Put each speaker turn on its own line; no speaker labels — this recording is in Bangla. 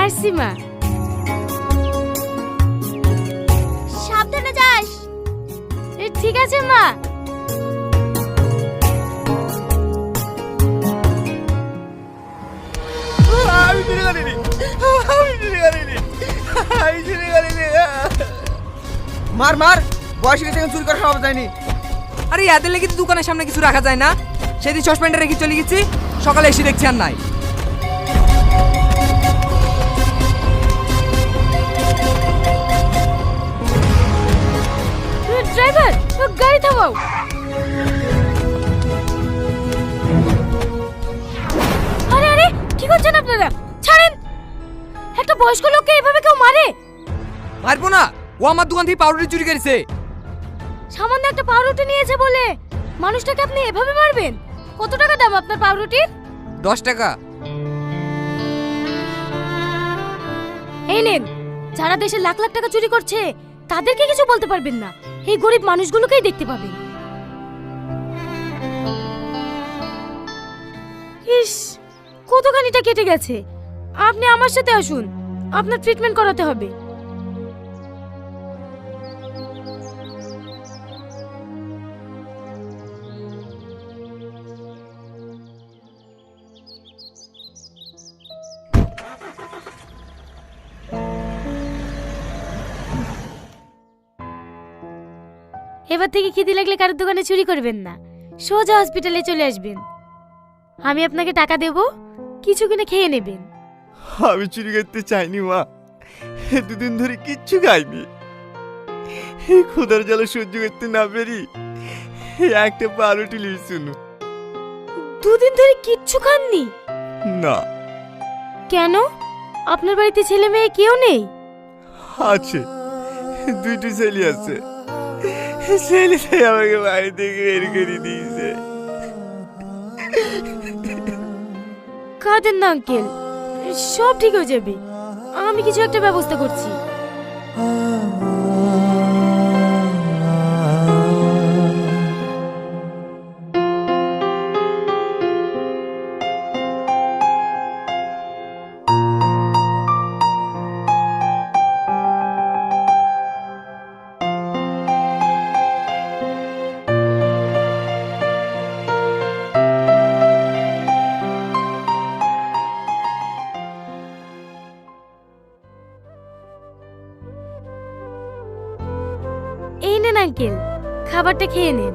আসছি মা। সাবধানে যাস। ঠিক আছে মা।
মার মার, বয়স গেছে চুরি করা সব যায়নি।
আরে এদের লেগে তো দোকানের সামনে কিছু রাখা যায় না। সেদিন সসপ্যান্ডে রেখে চলে গেছি, সকালে এসে দেখছি আর নাই।
ড্রাইভার, গাড়ি থামাও। আরে আরে, কি করছেন আপনারা? ছাড়েন। একটা বয়স্ক লোককে এভাবে কেউ মারে?
মারবো না, ও আমার দোকান থেকে পাউরুটি চুরি করেছে।
সামান্য একটা পাউরুটি নিয়েছে বলে মানুষটাকে আপনি এভাবে মারবেন? কত টাকা দাম আপনার পাউরুটির?
10 টাকা।
এই নেন। যারা দেশে লাখ লাখ টাকা চুরি করছে তাদেরকে কিছু বলতে পারবেন না, এই গরিব মানুষগুলোকেই দেখতে পাবেন। ইস, কতখানিটা কেটে গেছে। আপনি আমার সাথে আসুন, আপনার ট্রিটমেন্ট করাতে হবে। এবার থেকে খিদে লাগলে কারোর দোকানে চুরি করবেন না, সোজা হসপিটালে চলে আসবেন। আমি আপনাকে টাকা দেব, কিছু কিনে খেয়ে নেবেন।
আমি চুরি করতে চাইনি মা, দুদিন ধরে কিচ্ছু খাইনি। এই ক্ষুধার জ্বালা সহ্য করতে না পেরি একটা পাউরুটি লিয়ে শুনো।
দুদিন ধরে কিচ্ছু খাননি?
না।
কেন? আপনার বাড়িতে ছেলে মেয়ে কেউ নেই?
আছে, দুইটি ছেলে আছে। ছেলেটাই আমাকে বাড়ি থেকে বের করে দিয়েছে।
কাঁদেন না আঙ্কেল, সব ঠিক হয়ে যাবে। আমি কিছু একটা ব্যবস্থা করছি। এই নেন আঙ্কেল, খাবারটা খেয়ে নিন।